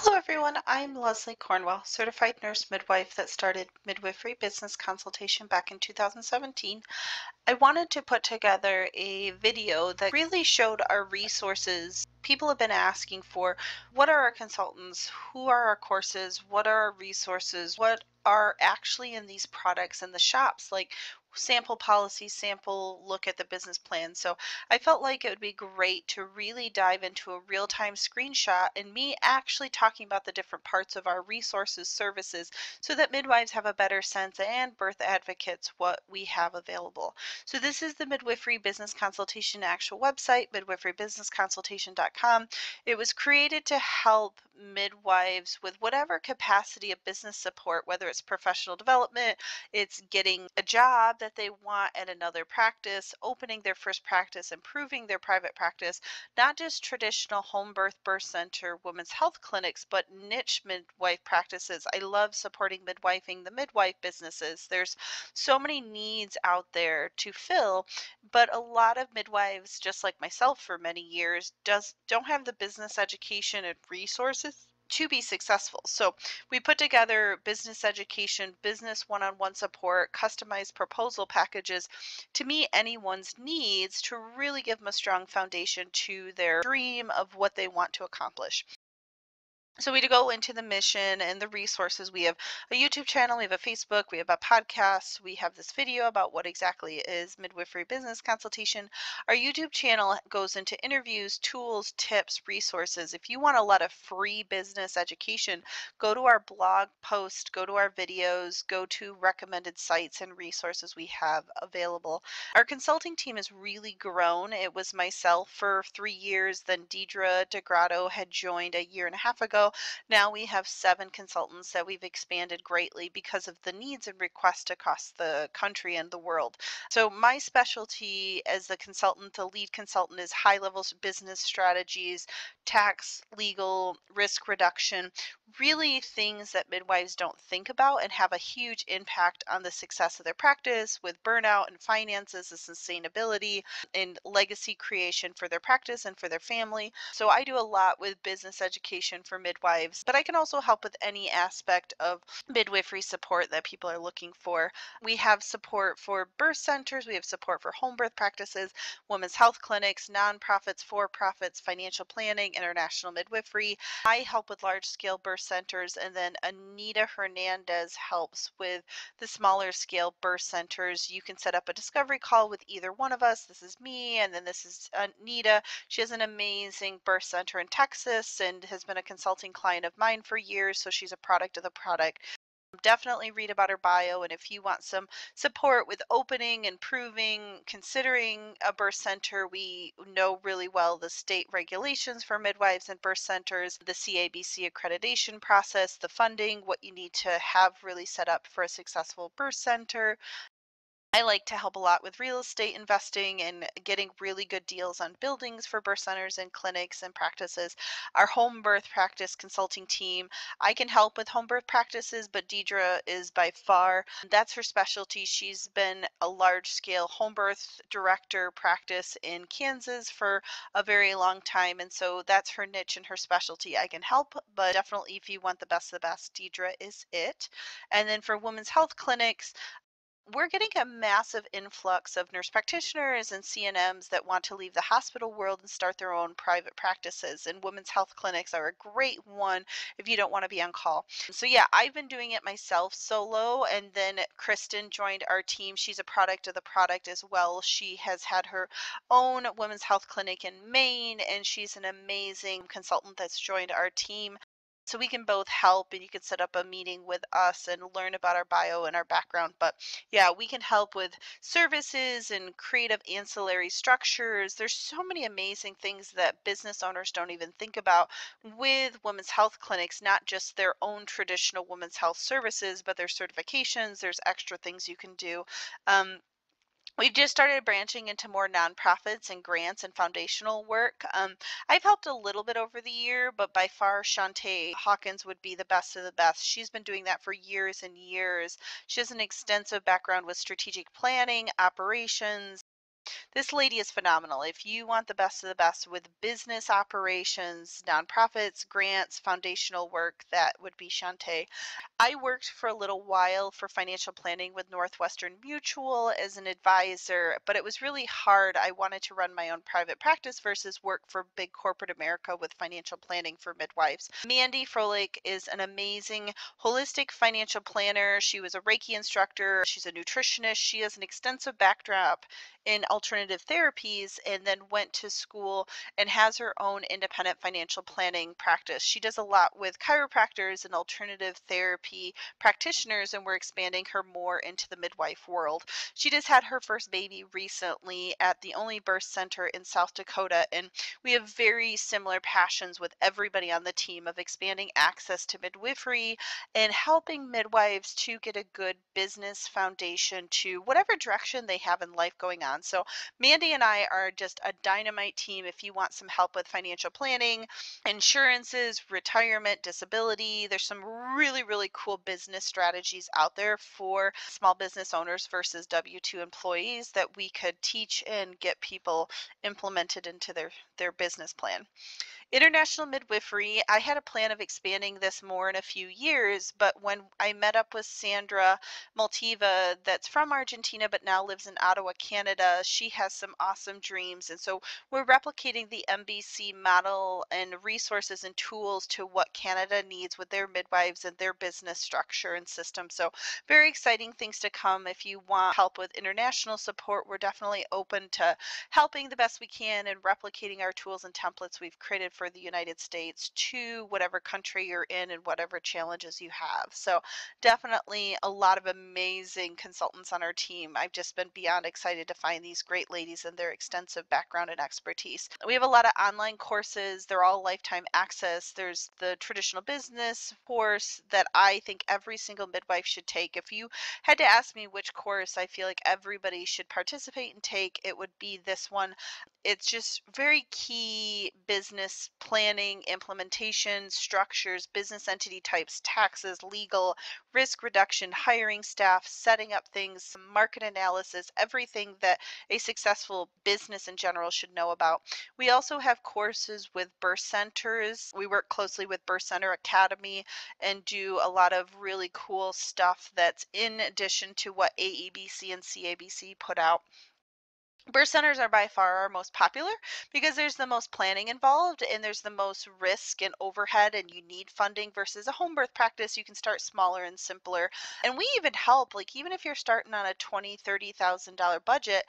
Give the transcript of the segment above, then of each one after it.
Hello, everyone. I'm Leslie Cornwell, certified nurse midwife that started Midwifery Business Consultation back in 2017. I wanted to put together a video that really showed our resources. People have been asking for what are our consultants, who are our courses, what are our resources, what are actually in these products in the shops, like sample policies, sample look at the business plan. So I felt like it would be great to really dive into a real-time screenshot and me actually talking about the different parts of our resources, services, so that midwives have a better sense and birth advocates what we have available. So this is the Midwifery Business Consultation actual website, midwiferybusinessconsultation.com. It was created to help midwives with whatever capacity of business support, whether it's professional development, it's getting a job that they want at another practice, opening their first practice, improving their private practice, not just traditional home birth center women's health clinics, but niche midwife practices. I love supporting midwifing the midwife businesses. There's so many needs out there to fill, but a lot of midwives, just like myself for many years, don't have the business education and resources to be successful. So we put together business education, business one-on-one support, customized proposal packages to meet anyone's needs to really give them a strong foundation to their dream of what they want to accomplish. So we to go into the mission and the resources. We have a YouTube channel, we have a Facebook, we have a podcast, we have this video about what exactly is midwifery business consultation. Our YouTube channel goes into interviews, tools, tips, resources. If you want a lot of free business education, go to our blog post, go to our videos, go to recommended sites and resources we have available. Our consulting team has really grown. It was myself for 3 years, then Deidre DeGrotto had joined a year and a half ago. Now we have 7 consultants that we've expanded greatly because of the needs and requests across the country and the world. So my specialty as the consultant, the lead consultant, is high-level business strategies, tax, legal, risk reduction, really things that midwives don't think about and have a huge impact on the success of their practice with burnout and finances and sustainability and legacy creation for their practice and for their family. So I do a lot with business education for midwives, but I can also help with any aspect of midwifery support that people are looking for. We have support for birth centers, we have support for home birth practices, women's health clinics, nonprofits, for-profits, financial planning, international midwifery. I help with large-scale birth centers, and then Anita Hernandez helps with the smaller scale birth centers. You can set up a discovery call with either one of us. This is me, and then this is Anita. She has an amazing birth center in Texas and has been a consulting client of mine for years, so she's a product of the product. Definitely read about her bio, and if you want some support with opening, improving, considering a birth center, we know really well the state regulations for midwives and birth centers, the CABC accreditation process, the funding, what you need to have really set up for a successful birth center. I like to help a lot with real estate investing and getting really good deals on buildings for birth centers and clinics and practices. Our home birth practice consulting team, I can help with home birth practices, but Deidre is by far, that's her specialty. She's been a large scale home birth director practice in Kansas for a very long time. And so that's her niche and her specialty. I can help, but definitely if you want the best of the best, Deidre is it. And then for women's health clinics, we're getting a massive influx of nurse practitioners and CNMs that want to leave the hospital world and start their own private practices. And women's health clinics are a great one if you don't want to be on call. So yeah, I've been doing it myself solo, and then Kristen joined our team. She's a product of the product as well. She has had her own women's health clinic in Maine, and she's an amazing consultant that's joined our team. So we can both help, and you can set up a meeting with us and learn about our bio and our background. But yeah, we can help with services and creative ancillary structures. There's so many amazing things that business owners don't even think about with women's health clinics, not just their own traditional women's health services, but their certifications. There's extra things you can do. We've just started branching into more nonprofits and grants and foundational work. I've helped a little bit over the year, but by far Shantae Hawkins would be the best of the best. She's been doing that for years and years. She has an extensive background with strategic planning, operations. This lady is phenomenal. If you want the best of the best with business operations, nonprofits, grants, foundational work, that would be Shantae. I worked for a little while for financial planning with Northwestern Mutual as an advisor, but it was really hard. I wanted to run my own private practice versus work for big corporate America with financial planning for midwives. Mandy Froelich is an amazing holistic financial planner. She was a Reiki instructor. She's a nutritionist. She has an extensive backdrop in alternative therapies and then went to school and has her own independent financial planning practice. She does a lot with chiropractors and alternative therapy practitioners, and we're expanding her more into the midwife world. She just had her first baby recently at the only birth center in South Dakota, and we have very similar passions with everybody on the team of expanding access to midwifery and helping midwives to get a good business foundation to whatever direction they have in life going on. So Mandy and I are just a dynamite team. If you want some help with financial planning, insurances, retirement, disability, there's some really, really cool business strategies out there for small business owners versus W-2 employees that we could teach and get people implemented into their business plan. International midwifery, I had a plan of expanding this more in a few years, but when I met up with Sandra Maltiva, that's from Argentina but now lives in Ottawa, Canada, she has some awesome dreams. And so we're replicating the MBC model and resources and tools to what Canada needs with their midwives and their business structure and system. So very exciting things to come. If you want help with international support, we're definitely open to helping the best we can and replicating our tools and templates we've created for the United States to whatever country you're in and whatever challenges you have. So definitely a lot of amazing consultants on our team. I've just been beyond excited to find these great ladies and their extensive background and expertise. We have a lot of online courses. They're all lifetime access. There's the traditional business course that I think every single midwife should take. If you had to ask me which course I feel like everybody should participate and take, it would be this one. It's just very key business planning, implementation, structures, business entity types, taxes, legal, risk reduction, hiring staff, setting up things, market analysis, everything that a successful business in general should know about. We also have courses with birth centers. We work closely with Birth Center Academy and do a lot of really cool stuff that's in addition to what AEBC and CABC put out. Birth centers are by far our most popular because there's the most planning involved and there's the most risk and overhead, and you need funding versus a home birth practice. You can start smaller and simpler. And we even help, like even if you're starting on a $20,000, $30,000 budget,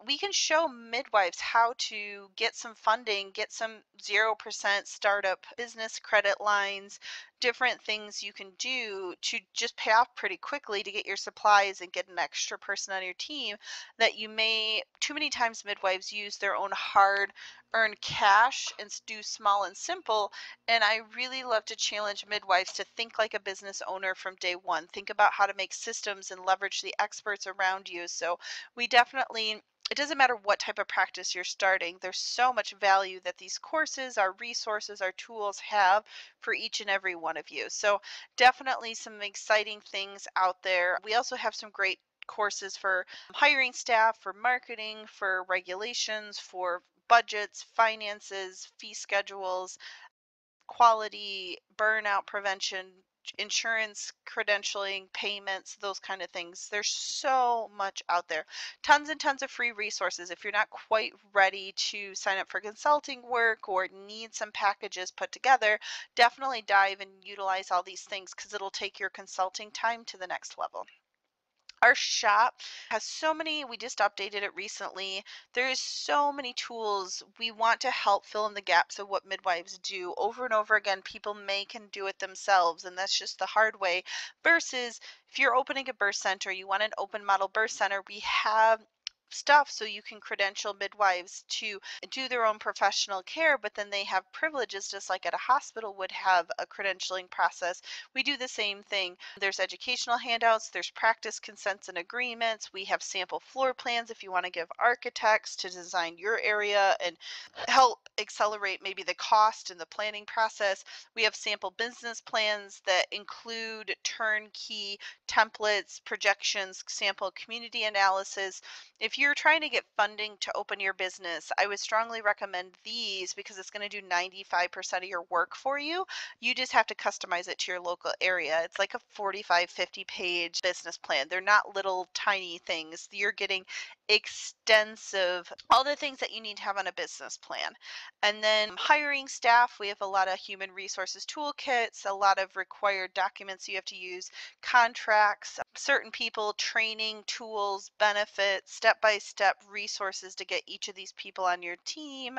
we can show midwives how to get some funding, get some 0% startup business credit lines, different things you can do to just pay off pretty quickly to get your supplies and get an extra person on your team that you may too many times midwives use their own hard earned cash and do small and simple. And I really love to challenge midwives to think like a business owner from day one. Think about how to make systems and leverage the experts around you. So we definitely, it doesn't matter what type of practice you're starting, there's so much value that these courses, our resources, our tools have for each and every one of you. So definitely some exciting things out there. We also have some great courses for hiring staff, for marketing, for regulations, for budgets, finances, fee schedules, quality, burnout prevention, insurance, credentialing, payments, those kind of things. There's so much out there. Tons and tons of free resources. If you're not quite ready to sign up for consulting work or need some packages put together, definitely dive and utilize all these things because it'll take your consulting time to the next level. Our shop has so many, we just updated it recently. There's so many tools. We want to help fill in the gaps of what midwives do over and over again. People can do it themselves, and that's just the hard way. Versus if you're opening a birth center, you want an open model birth center, we have stuff so you can credential midwives to do their own professional care, but then they have privileges just like at a hospital would have a credentialing process. We do the same thing. There's educational handouts, there's practice consents and agreements. We have sample floor plans if you want to give architects to design your area and help accelerate maybe the cost and the planning process. We have sample business plans that include turnkey templates, projections, sample community analysis. If If you're trying to get funding to open your business, I would strongly recommend these because it's going to do 95% of your work for you. You just have to customize it to your local area. It's like a 45, 50 page business plan. They're not little tiny things. You're getting extensive, all the things that you need to have on a business plan. And then hiring staff, we have a lot of human resources toolkits, a lot of required documents you have to use, contracts, certain people, training, tools, benefits, step-by-step resources to get each of these people on your team.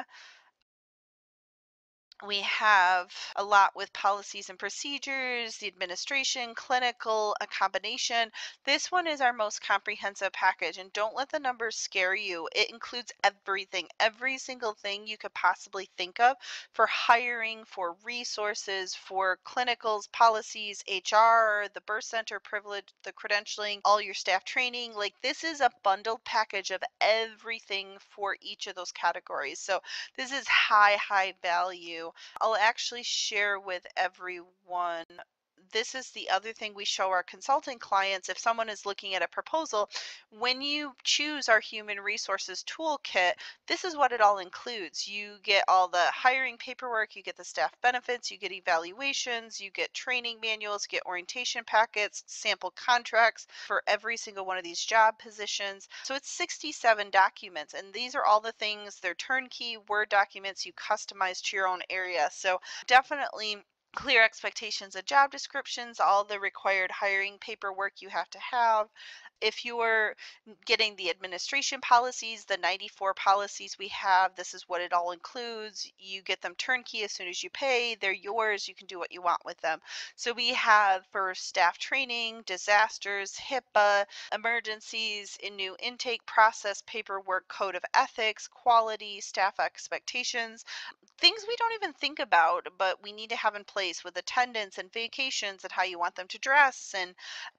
We have a lot with policies and procedures, the administration, clinical, a combination. This one is our most comprehensive package, and don't let the numbers scare you. It includes everything, every single thing you could possibly think of for hiring, for resources, for clinicals, policies, HR, the birth center privilege, the credentialing, all your staff training. Like, this is a bundled package of everything for each of those categories. So this is high, high value. I'll actually share with everyone. This is the other thing we show our consulting clients. If someone is looking at a proposal, when you choose our human resources toolkit, this is what it all includes. You get all the hiring paperwork, you get the staff benefits, you get evaluations, you get training manuals, get orientation packets, sample contracts for every single one of these job positions. So it's 67 documents, and these are all the things. They're turnkey Word documents you customize to your own area. So definitely clear expectations of job descriptions, all the required hiring paperwork you have to have. If you're getting the administration policies, the 94 policies we have, this is what it all includes. You get them turnkey as soon as you pay. They're yours. You can do what you want with them. So we have for staff training, disasters, HIPAA, emergencies, in new intake process, paperwork, code of ethics, quality, staff expectations, things we don't even think about, but we need to have in place with attendance and vacations and how you want them to dress. And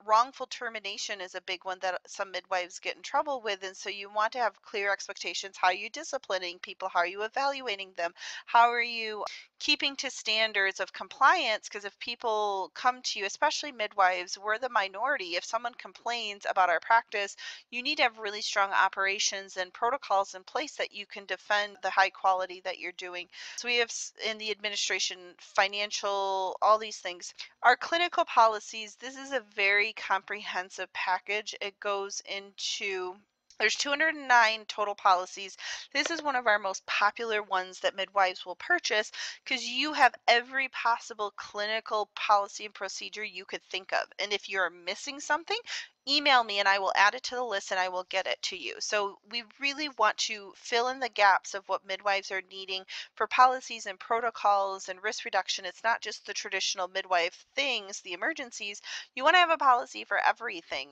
wrongful termination is a big one that some midwives get in trouble with. And so you want to have clear expectations. How are you disciplining people? How are you evaluating them? How are you keeping to standards of compliance? Because if people come to you, especially midwives, we're the minority. If someone complains about our practice, you need to have really strong operations and protocols in place that you can defend the high quality that you're doing. So we have in the administration, financial, all these things. Our clinical policies, this is a very comprehensive package. It goes into, there's 209 total policies. This is one of our most popular ones that midwives will purchase because you have every possible clinical policy and procedure you could think of. And if you're missing something, email me and I will add it to the list and I will get it to you. So we really want to fill in the gaps of what midwives are needing for policies and protocols and risk reduction. It's not just the traditional midwife things, the emergencies. You want to have a policy for everything,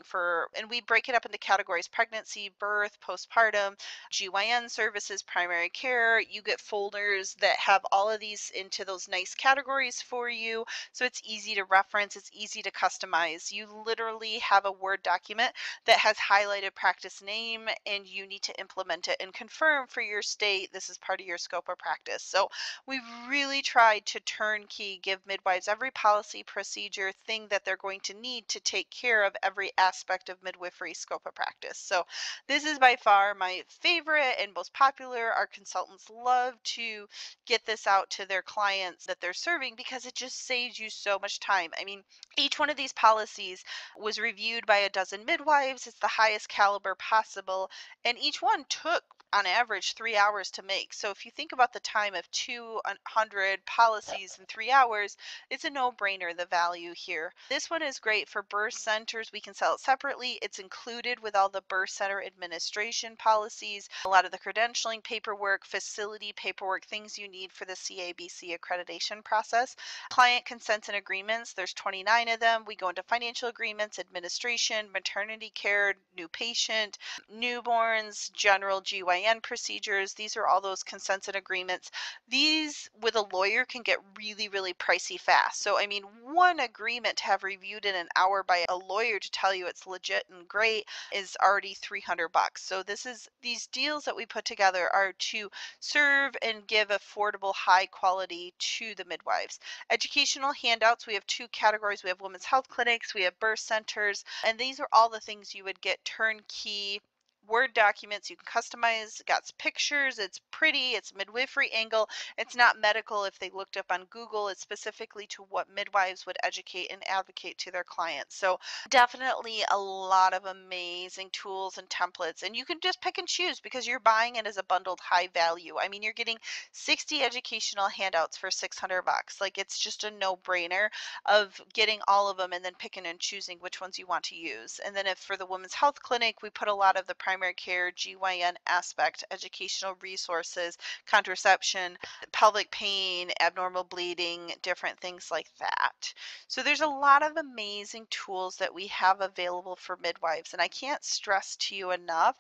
and we break it up into categories: pregnancy, birth, postpartum, GYN services, primary care. You get folders that have all of these into those nice categories for you. So it's easy to reference, it's easy to customize. You literally have a Word document that has highlighted practice name, and you need to implement it and confirm for your state this is part of your scope of practice. So we've really tried to turnkey give midwives every policy, procedure, thing that they're going to need to take care of every aspect of midwifery scope of practice. So this is by far my favorite and most popular. Our consultants love to get this out to their clients that they're serving because it just saves you so much time. I mean, each one of these policies was reviewed by a dozen midwives. It's the highest caliber possible, and each one took on average 3 hours to make. So if you think about the time of 200 policies in 3 hours, it's a no-brainer, the value here. This one is great for birth centers. We can sell it separately. It's included with all the birth center administration policies, a lot of the credentialing paperwork, facility paperwork, things you need for the CABC accreditation process. Client consents and agreements, there's 29 of them. We go into financial agreements, administration, maternity care, new patient, newborns, general GYN procedures. These are all those consents and agreements. These with a lawyer can get really, really pricey fast. So I mean, one agreement to have reviewed in an hour by a lawyer to tell you it's legit and great is already $300. So these deals that we put together are to serve and give affordable, high quality to the midwives. Educational handouts, we have two categories. We have women's health clinics, we have birth centers, and these are all the things you would get turnkey Word documents you can customize, got pictures, it's pretty, it's midwifery angle, it's not medical. If they looked up on Google, it's specifically to what midwives would educate and advocate to their clients. So definitely a lot of amazing tools and templates, and you can just pick and choose because you're buying it as a bundled high value. I mean, you're getting 60 educational handouts for 600 bucks. Like, it's just a no-brainer of getting all of them and then picking and choosing which ones you want to use. And then if for the women's health clinic, we put a lot of the primary care GYN aspect, educational resources, contraception, pelvic pain, abnormal bleeding, different things like that. So there's a lot of amazing tools that we have available for midwives, and I can't stress to you enough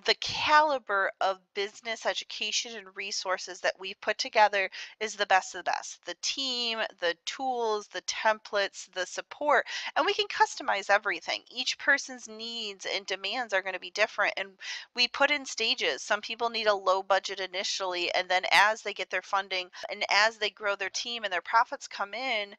the caliber of business education and resources that we've put together is the best of the best. The team, the tools, the templates, the support, and we can customize everything. Each person's needs and demands are going to be different, and we put in stages. Some people need a low budget initially, and then as they get their funding and as they grow their team and their profits come in,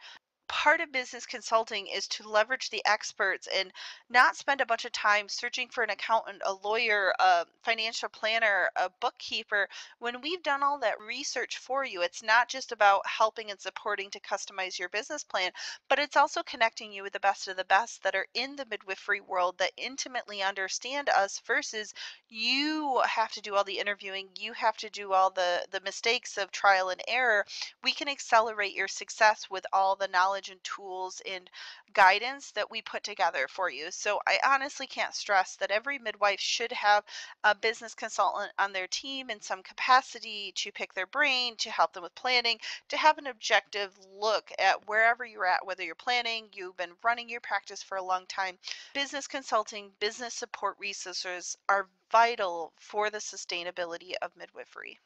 part of business consulting is to leverage the experts and not spend a bunch of time searching for an accountant, a lawyer, a financial planner, a bookkeeper. When we've done all that research for you, it's not just about helping and supporting to customize your business plan, but it's also connecting you with the best of the best that are in the midwifery world that intimately understand us versus you have to do all the interviewing, you have to do all the mistakes of trial and error. We can accelerate your success with all the knowledge and tools and guidance that we put together for you. So I honestly can't stress that every midwife should have a business consultant on their team in some capacity to pick their brain, to help them with planning, to have an objective look at wherever you're at, whether you're planning, you've been running your practice for a long time. Business consulting, business support resources are vital for the sustainability of midwifery.